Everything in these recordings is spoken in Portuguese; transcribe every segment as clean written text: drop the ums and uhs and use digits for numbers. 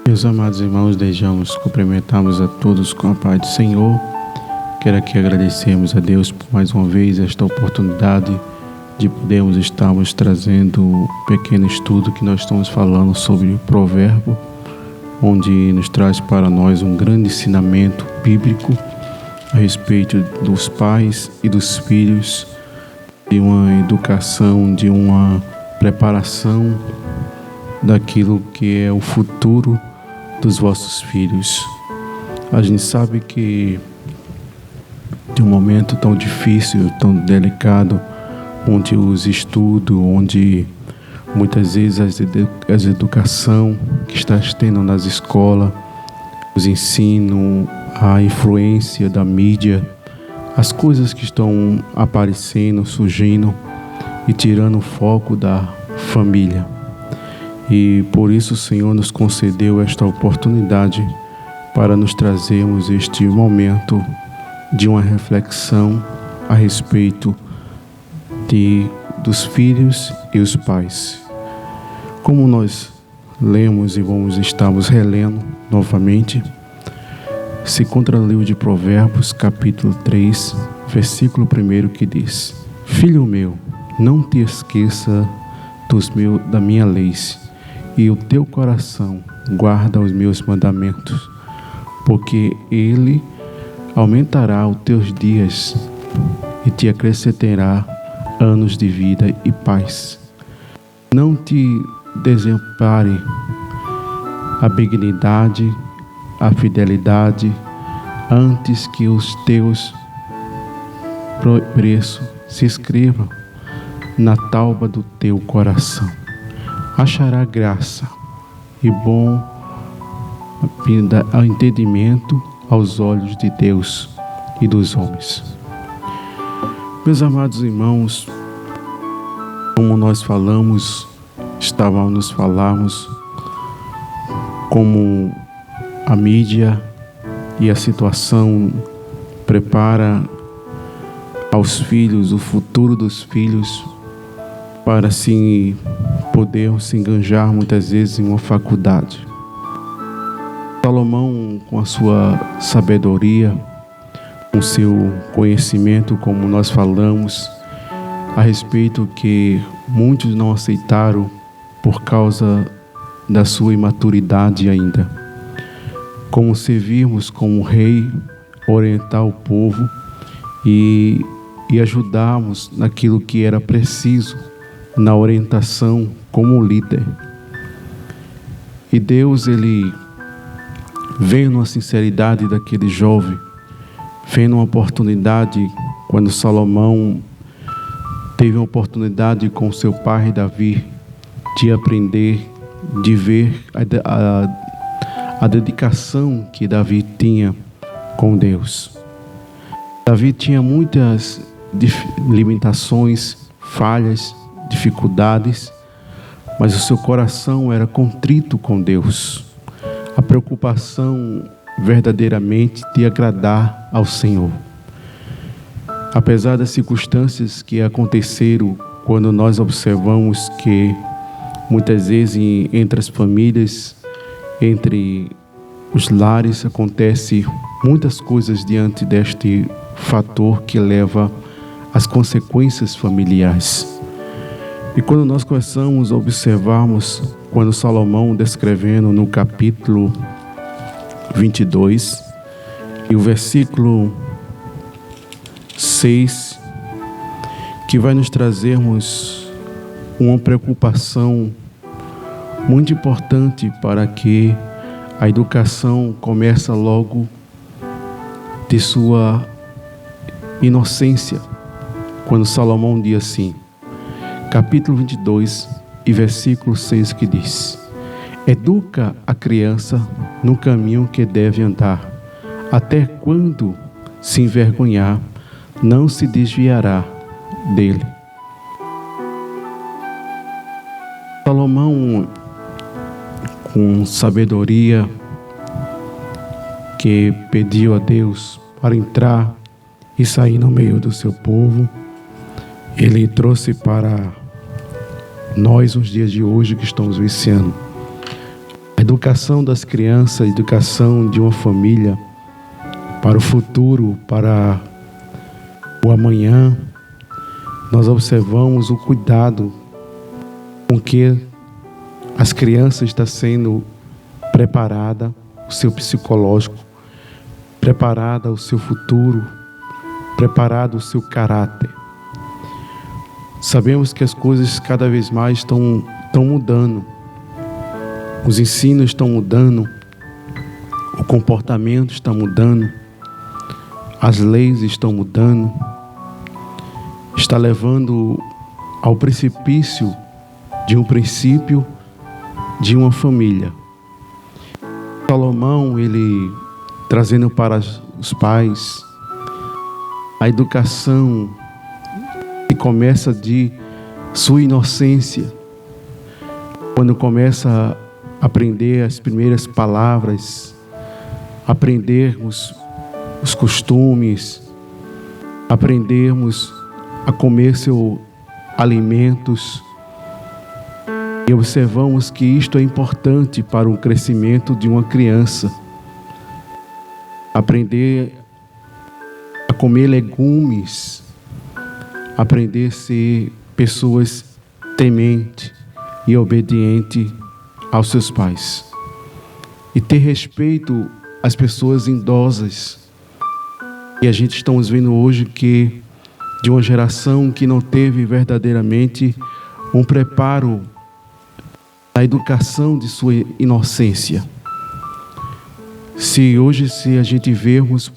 Meus amados irmãos, desejamos cumprimentarmos a todos com a paz do Senhor. Quero aqui agradecermos a Deus por mais uma vez esta oportunidade de podermos estarmos trazendo um pequeno estudo que nós estamos falando sobre o provérbio, onde nos traz para nós um grande ensinamento bíblico a respeito dos pais e dos filhos, de uma educação, de uma preparação daquilo que é o futuro dos vossos filhos. A gente sabe que de um momento tão difícil, tão delicado, onde os estudos, onde muitas vezes a educação que está tendo nas escolas, os ensinos, a influência da mídia, as coisas que estão aparecendo, surgindo e tirando o foco da família. E por isso o Senhor nos concedeu esta oportunidade para nos trazermos este momento de uma reflexão a respeito dos filhos e os pais. Como nós lemos e estamos relendo novamente, se encontra no livro de Provérbios, capítulo 3, versículo 1, que diz: Filho meu, não te esqueça da minha lei, e o teu coração guarda os meus mandamentos, porque ele aumentará os teus dias e te acrescentará anos de vida e paz. Não te desampare a benignidade, a fidelidade, antes que os teus preços se escrevam na tauba do teu coração. Achará graça e bom entendimento aos olhos de Deus e dos homens. Meus amados irmãos, como nós estávamos nos falarmos, como a mídia e a situação prepara aos filhos, o futuro dos filhos, para assim poder se enganjar muitas vezes em uma faculdade. Salomão, com a sua sabedoria, com seu conhecimento, como nós falamos, a respeito que muitos não aceitaram por causa da sua imaturidade ainda. Como servirmos como rei, orientar o povo e ajudarmos naquilo que era preciso, na orientação como líder. E Deus, Ele, vendo a sinceridade daquele jovem, vendo uma oportunidade, quando Salomão teve uma oportunidade com seu pai Davi, de aprender, de ver a dedicação que Davi tinha com Deus. Davi tinha muitas limitações, falhas, dificuldades, mas o seu coração era contrito com Deus. A preocupação verdadeiramente de agradar ao Senhor. Apesar das circunstâncias que aconteceram, quando nós observamos que muitas vezes entre as famílias, entre os lares, acontece muitas coisas diante deste fator que leva às consequências familiares. E quando nós começamos a observarmos, quando Salomão descrevendo no capítulo 22 e o versículo 6, que vai nos trazermos uma preocupação muito importante para que a educação comece logo de sua inocência. Quando Salomão diz assim, capítulo 22 e versículo 6, que diz: Educa a criança no caminho que deve andar, até quando se envergonhar, não se desviará dele. Salomão, com sabedoria, que pediu a Deus para entrar e sair no meio do seu povo, ele trouxe para nós, nos dias de hoje, que estamos iniciando, a educação das crianças, a educação de uma família para o futuro, para o amanhã, nós observamos o cuidado com que as crianças estão sendo preparadas, o seu psicológico, preparada o seu futuro, preparado o seu caráter. Sabemos que as coisas cada vez mais estão mudando. Os ensinos estão mudando, o comportamento está mudando, as leis estão mudando, está levando ao precipício de um princípio de uma família. Salomão, ele trazendo para os pais a educação que começa de sua inocência, quando começa a aprender as primeiras palavras, aprendermos os costumes, aprendermos a comer seus alimentos, e observamos que isto é importante para o crescimento de uma criança. Aprender a comer legumes, aprender a ser pessoas tementes e obedientes aos seus pais. E ter respeito às pessoas idosas. E a gente estamos vendo hoje que de uma geração que não teve verdadeiramente um preparo na educação de sua inocência. Se a gente vermos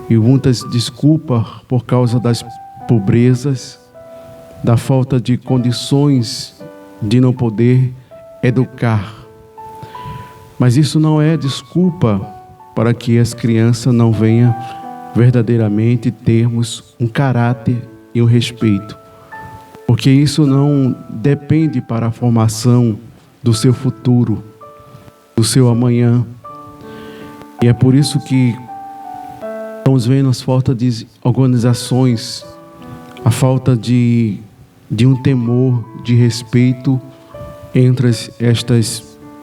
e muitas desculpas por causa das pobrezas, da falta de condições de não poder educar. Mas isso não é desculpa para que as crianças não venham verdadeiramente termos um caráter e um respeito. Porque isso não depende para a formação do seu futuro, do seu amanhã. E é por isso que estamos vendo as faltas de organizações, a falta de um temor, de respeito entre estas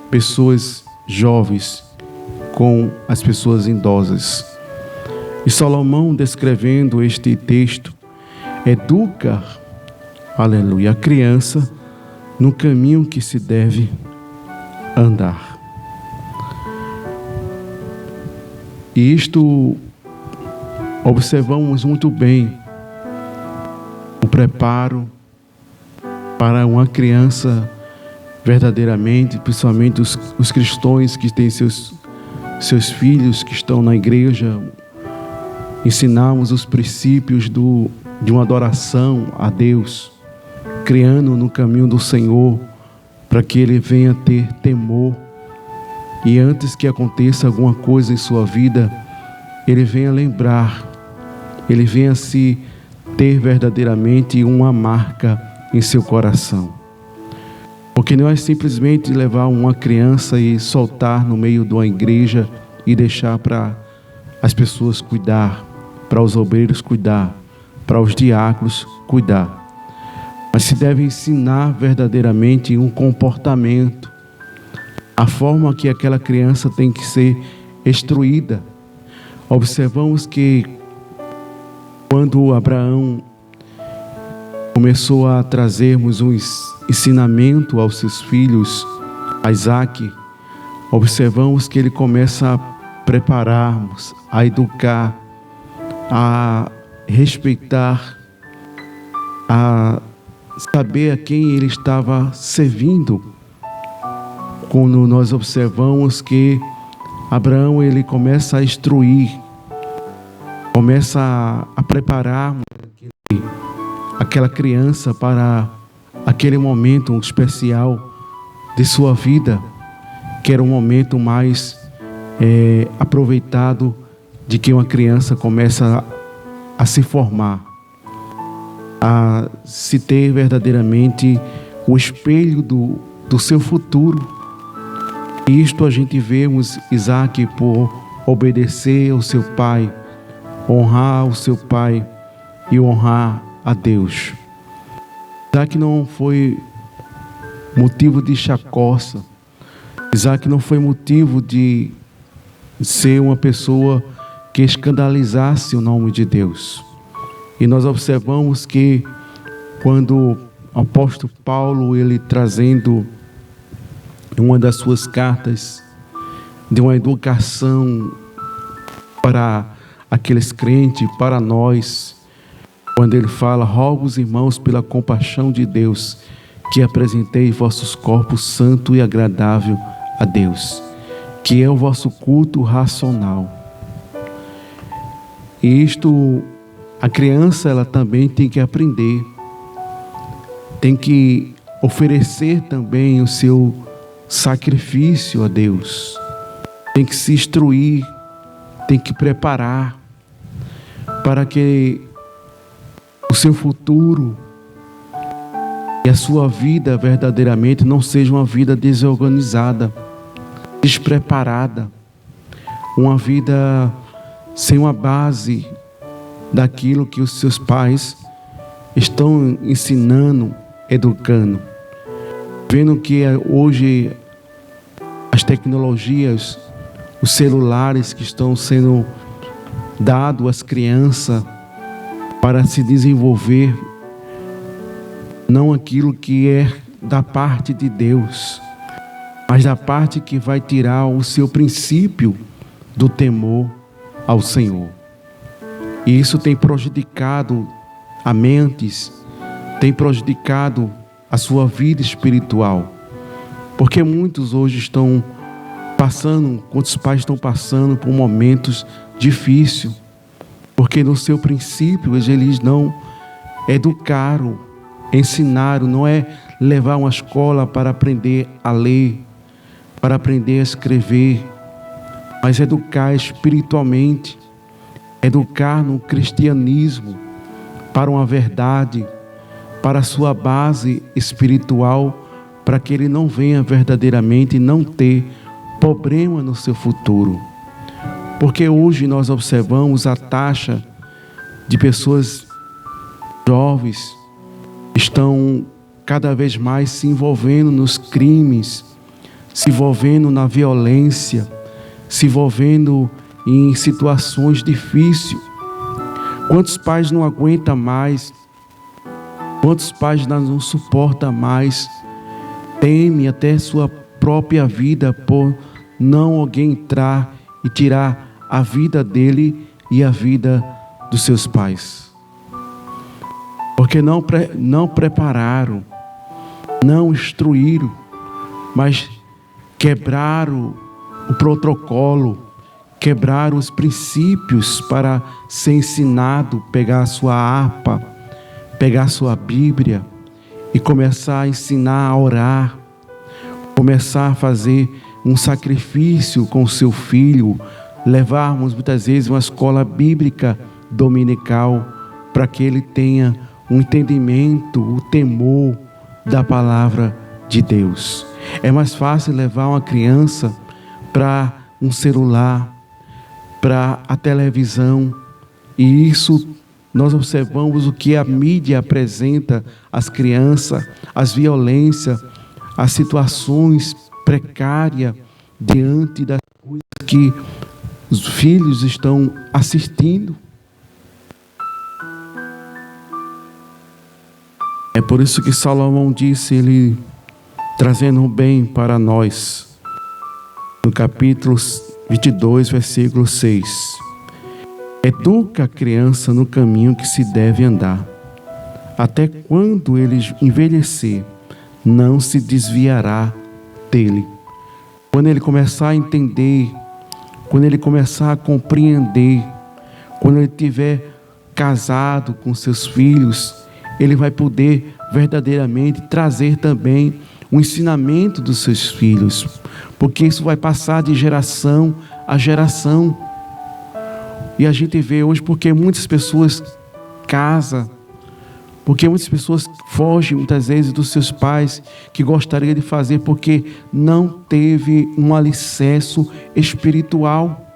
pessoas jovens com as pessoas idosas. E Salomão, descrevendo este texto, educa, aleluia, a criança no caminho que se deve andar. E isto observamos muito bem o preparo para uma criança verdadeiramente, principalmente os cristãos que têm seus filhos que estão na igreja. Ensinamos os princípios de uma adoração a Deus, criando no caminho do Senhor, para que ele venha ter temor. E antes que aconteça alguma coisa em sua vida, ele venha lembrar, ele venha se ter verdadeiramente uma marca em seu coração. Porque não é simplesmente levar uma criança e soltar no meio de uma igreja e deixar para as pessoas cuidar, para os obreiros cuidar, para os diáconos cuidar. Mas se deve ensinar verdadeiramente um comportamento, a forma que aquela criança tem que ser instruída. Observamos que quando Abraão começou a trazermos um ensinamento aos seus filhos, a Isaac, observamos que ele começa a prepararmos, a educar, a respeitar, a saber a quem ele estava servindo. Quando nós observamos que Abraão, ele começa a instruir, começa a preparar aquela criança para aquele momento especial de sua vida, que era um momento mais aproveitado de que uma criança começa a se formar, a se ter verdadeiramente o espelho do seu futuro. E isto a gente vemos Isaac por obedecer ao seu pai, honrar o seu pai e honrar a Deus. Isaac não foi motivo de chacoça, Isaac não foi motivo de ser uma pessoa que escandalizasse o nome de Deus. E nós observamos que quando o apóstolo Paulo, ele trazendo uma das suas cartas de uma educação para aqueles crentes, para nós, quando ele fala: rogo os irmãos pela compaixão de Deus, que apresenteis vossos corpos santo e agradável a Deus, que é o vosso culto racional. E isto, a criança, ela também tem que aprender, tem que oferecer também o seu sacrifício a Deus, tem que se instruir, tem que preparar para que o seu futuro e a sua vida verdadeiramente não seja uma vida desorganizada, despreparada, uma vida sem uma base daquilo que os seus pais estão ensinando, educando. Vendo que hoje as tecnologias, os celulares que estão sendo dados às crianças para se desenvolver, não aquilo que é da parte de Deus, mas da parte que vai tirar o seu princípio do temor ao Senhor. E isso tem prejudicado a mentes, tem prejudicado a sua vida espiritual, porque muitos hoje estão passando, quantos pais estão passando por momentos difíceis, porque no seu princípio eles não educaram, ensinaram, não é levar uma escola para aprender a ler, para aprender a escrever, mas educar espiritualmente, educar no cristianismo, para uma verdade, para a sua base espiritual, para que ele não venha verdadeiramente não ter problema no seu futuro. Porque hoje nós observamos a taxa de pessoas jovens estão cada vez mais se envolvendo nos crimes, se envolvendo na violência, se envolvendo em situações difíceis. Quantos pais não aguentam mais? Quantos pais não suportam mais? Temem até sua própria vida por não alguém entrar e tirar a vida dele e a vida dos seus pais. Porque não prepararam, não instruíram, mas quebraram o protocolo, quebraram os princípios para ser ensinado, pegar a sua harpa, pegar a sua Bíblia e começar a ensinar a orar, começar a fazer um sacrifício com o seu filho, levarmos muitas vezes uma escola bíblica dominical para que ele tenha um entendimento, o temor da palavra de Deus. É mais fácil levar uma criança para um celular, para a televisão, e isso nós observamos o que a mídia apresenta às crianças, as violências, as situações precárias diante das coisas que os filhos estão assistindo. É por isso que Salomão disse, ele trazendo bem para nós, no capítulo 22, versículo 6. Educa a criança no caminho que se deve andar. Até quando ele envelhecer, não se desviará dele. Quando ele começar a entender, quando ele começar a compreender, quando ele estiver casado com seus filhos, ele vai poder verdadeiramente trazer também o ensinamento dos seus filhos, porque isso vai passar de geração a geração. E a gente vê hoje porque muitas pessoas casam, porque muitas pessoas fogem muitas vezes dos seus pais que gostaria de fazer, porque não teve um alicerce espiritual,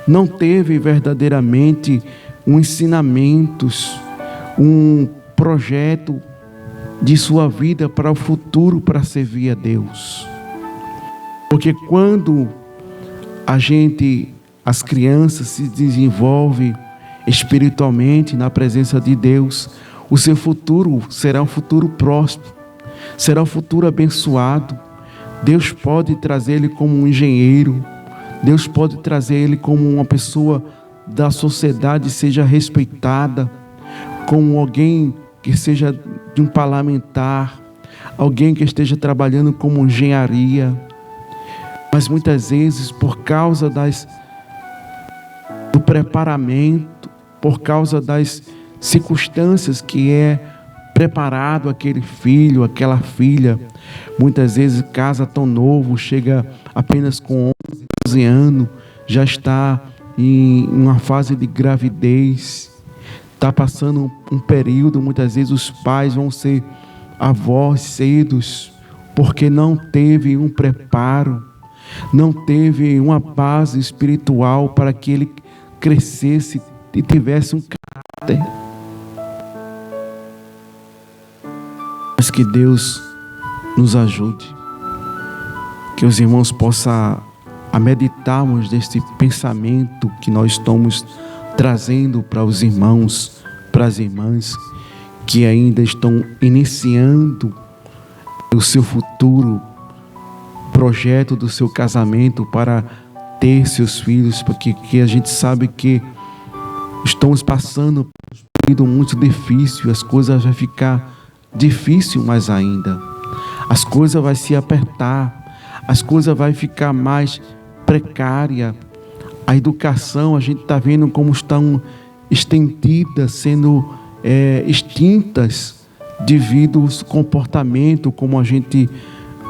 não teve verdadeiramente um ensinamentos, um projeto de sua vida para o futuro, para servir a Deus. Porque quando as crianças se desenvolvem espiritualmente na presença de Deus, o seu futuro será um futuro próspero, será um futuro abençoado. Deus pode trazer ele como um engenheiro, Deus pode trazer ele como uma pessoa da sociedade, seja respeitada, como alguém que seja de um parlamentar, alguém que esteja trabalhando como engenharia. Mas muitas vezes, por causa do preparamento, por causa das circunstâncias que é preparado aquele filho, aquela filha, muitas vezes casa tão novo, chega apenas com 11, 12 anos, já está em uma fase de gravidez, está passando um período, muitas vezes os pais vão ser avós cedos, porque não teve um preparo, não teve uma base espiritual para que ele crescesse e tivesse um caráter. Mas que Deus nos ajude, que os irmãos possam a meditarmos deste pensamento que nós estamos trazendo para os irmãos, para as irmãs que ainda estão iniciando o seu futuro, projeto do seu casamento para ter seus filhos, porque a gente sabe que estamos passando por um período muito difícil, as coisas vão ficar difícil mais ainda, as coisas vão se apertar, as coisas vão ficar mais precária. A educação, a gente está vendo como estão estendidas, sendo extintas devido ao comportamento, como a gente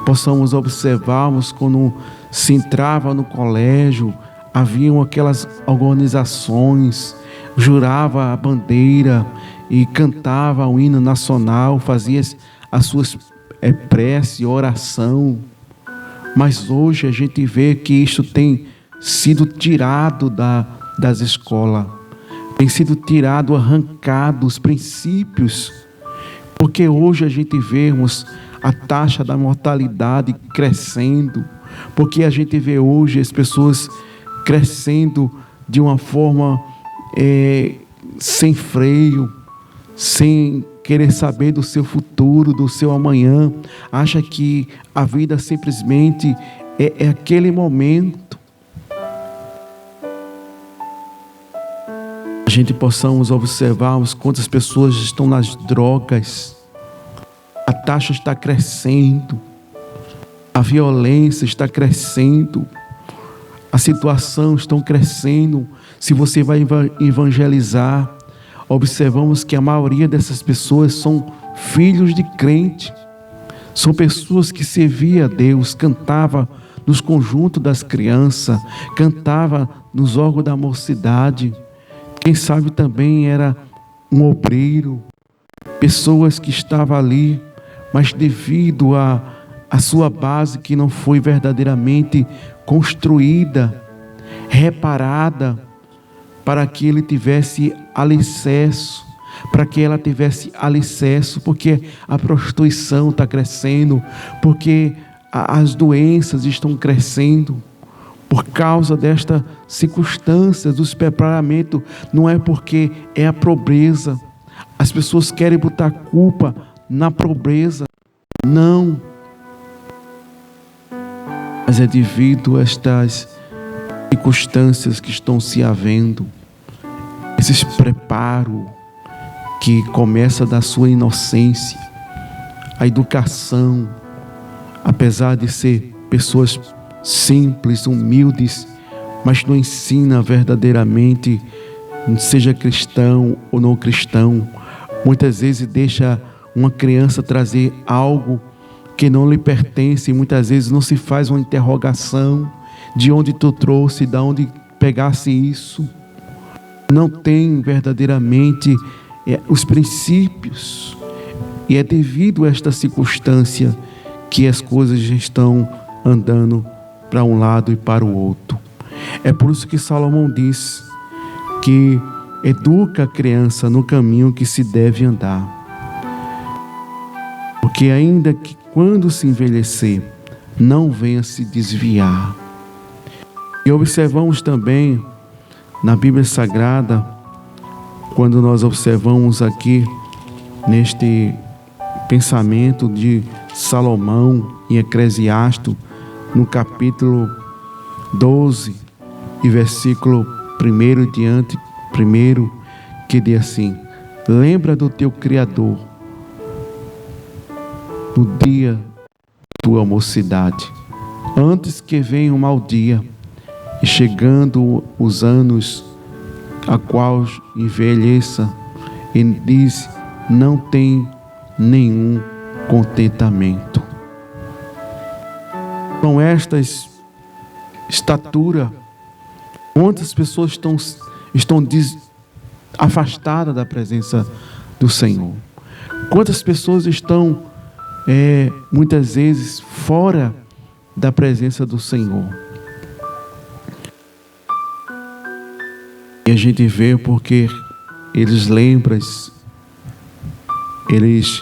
possamos observarmos quando se entrava no colégio, haviam aquelas organizações, jurava a bandeira e cantava o hino nacional, fazia as suas preces, oração. Mas hoje a gente vê que isso tem sido tirado das escolas, tem sido tirado, arrancado os princípios, porque hoje a gente vemos a taxa da mortalidade crescendo, porque a gente vê hoje as pessoas crescendo de uma forma sem freio, sem querer saber do seu futuro, do seu amanhã, acha que a vida simplesmente é aquele momento. A gente possamos observarmos quantas pessoas estão nas drogas, a taxa está crescendo, a violência está crescendo, a situação está crescendo. Se você vai evangelizar, observamos que a maioria dessas pessoas são filhos de crente, são pessoas que serviam a Deus, cantava nos conjuntos das crianças, cantava nos órgãos da mocidade, quem sabe também era um obreiro, pessoas que estavam ali, mas devido à sua base que não foi verdadeiramente construída, reparada, para que ele tivesse alicerce, para que ela tivesse alicerce, porque a prostituição está crescendo, porque as doenças estão crescendo, por causa desta circunstância, dos preparamentos. Não é porque é a pobreza, as pessoas querem botar culpa na pobreza, não, mas é devido a estas circunstâncias que estão se havendo, esses preparos que começa da sua inocência, a educação, apesar de ser pessoas simples, humildes, mas não ensina verdadeiramente, seja cristão ou não cristão, muitas vezes deixa uma criança trazer algo que não lhe pertence, e muitas vezes não se faz uma interrogação de onde tu trouxe, de onde pegasse isso, não tem verdadeiramente os princípios, e é devido a esta circunstância que as coisas estão andando para um lado e para o outro. É por isso que Salomão diz que educa a criança no caminho que se deve andar, porque ainda que quando se envelhecer não venha se desviar. E observamos também na Bíblia Sagrada, quando nós observamos aqui neste pensamento de Salomão em Eclesiastes, no capítulo 12 e versículo 1, que diz assim: lembra do teu Criador no dia da tua mocidade, antes que venha o mau dia, e chegando os anos a qual envelheça, e diz: não tem nenhum contentamento. São estas estatura. Quantas pessoas estão afastadas da presença do Senhor? Quantas pessoas estão muitas vezes fora da presença do Senhor? E a gente vê porque eles lembram, eles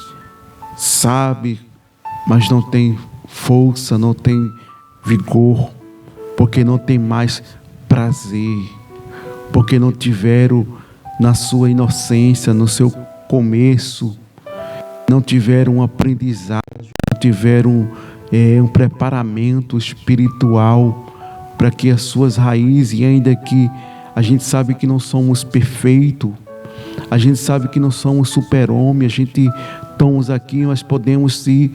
sabem, mas não tem força, não tem vigor, porque não tem mais prazer, porque não tiveram na sua inocência, no seu começo, não tiveram um aprendizado, não tiveram um preparamento espiritual para que as suas raízes, e ainda que a gente sabe que não somos perfeitos, a gente sabe que não somos super-homem, a gente estamos aqui, mas podemos se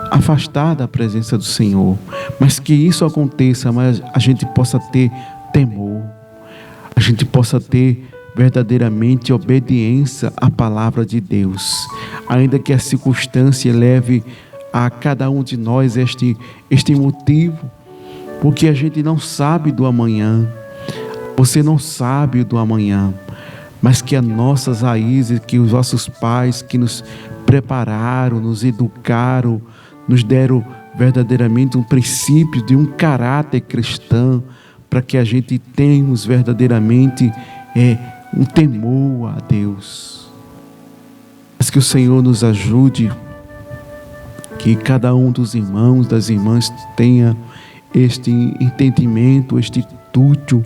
afastar da presença do Senhor, mas que isso aconteça, mas a gente possa ter temor, a gente possa ter verdadeiramente obediência à palavra de Deus, ainda que a circunstância leve a cada um de nós este motivo, porque a gente não sabe do amanhã, você não sabe do amanhã, mas que as nossas raízes, que os nossos pais que nos prepararam, nos educaram, nos deram verdadeiramente um princípio de um caráter cristão, para que a gente tenhamos verdadeiramente um temor a Deus. Mas que o Senhor nos ajude, que cada um dos irmãos, das irmãs tenha este entendimento, este intuito,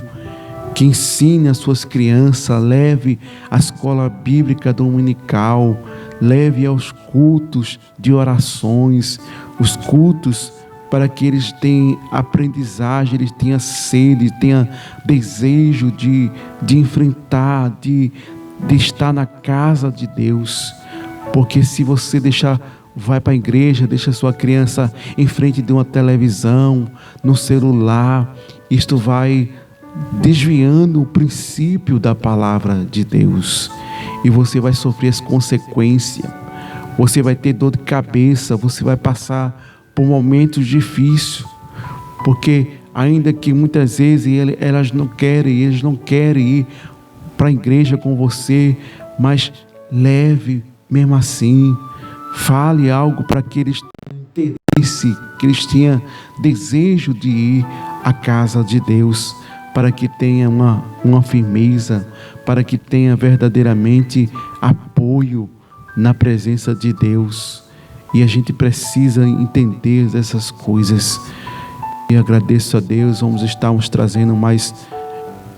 que ensine as suas crianças, leve à escola bíblica dominical, leve aos cultos de orações, os cultos para que eles tenham aprendizagem, eles tenham sede, tenham desejo de enfrentar, de estar na casa de Deus. Porque se você vai para a igreja, deixa a sua criança em frente de uma televisão, no celular, isto vai desviando o princípio da palavra de Deus, e você vai sofrer as consequências, você vai ter dor de cabeça, você vai passar por momentos difíceis, porque ainda que muitas vezes eles não querem ir para a igreja com você, mas leve mesmo assim, fale algo para que eles tenham interesse, que eles tenham desejo de ir à casa de Deus, para que tenha uma firmeza, para que tenha verdadeiramente apoio na presença de Deus. E a gente precisa entender essas coisas. E agradeço a Deus, vamos estarmos trazendo mais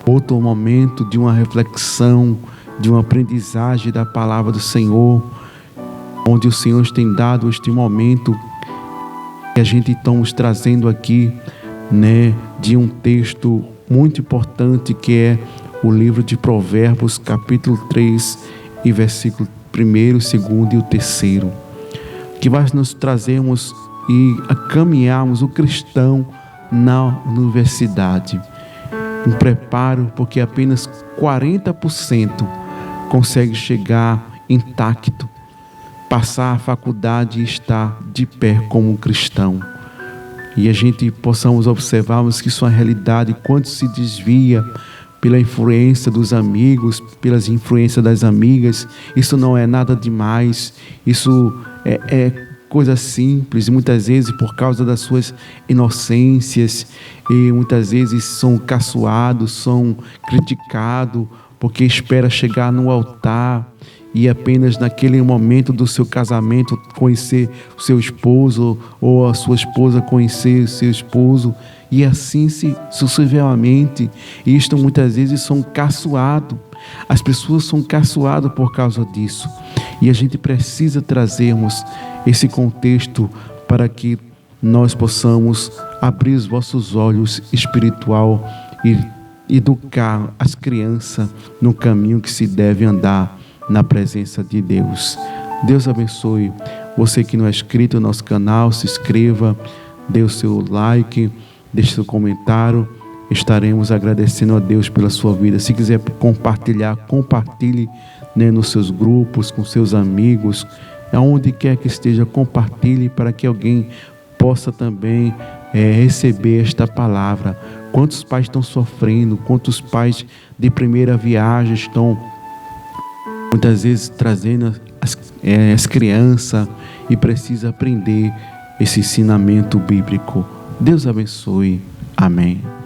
outro momento de uma reflexão, de uma aprendizagem da palavra do Senhor, onde o Senhor tem dado este momento que a gente estamos trazendo aqui, de um texto muito importante, que é o livro de Provérbios, capítulo 3, e versículo 1, 2 e o 3, que vai nos trazermos e caminharmos o cristão na universidade. Um preparo, porque apenas 40% consegue chegar intacto, passar a faculdade e estar de pé como cristão. E a gente possamos observarmos que isso é uma realidade, quanto se desvia pela influência dos amigos, pelas influências das amigas. Isso não é nada demais, isso é coisa simples, muitas vezes por causa das suas inocências, e muitas vezes são caçoados, são criticados, porque espera chegar no altar e apenas naquele momento do seu casamento conhecer o seu esposo, ou a sua esposa conhecer o seu esposo, e assim sucessivamente. E isto muitas vezes são caçoados. As pessoas são caçoadas por causa disso. E a gente precisa trazermos esse contexto para que nós possamos abrir os vossos olhos espiritual e educar as crianças no caminho que se deve andar na presença de Deus. Deus abençoe você que não é inscrito no nosso canal. Se inscreva, dê o seu like, deixe seu comentário. Estaremos agradecendo a Deus pela sua vida. Se quiser compartilhar, compartilhe, nos seus grupos, com seus amigos, aonde quer que esteja, compartilhe para que alguém possa também receber esta palavra. Quantos pais estão sofrendo, quantos pais de primeira viagem estão muitas vezes trazendo as crianças e precisa aprender esse ensinamento bíblico. Deus abençoe. Amém.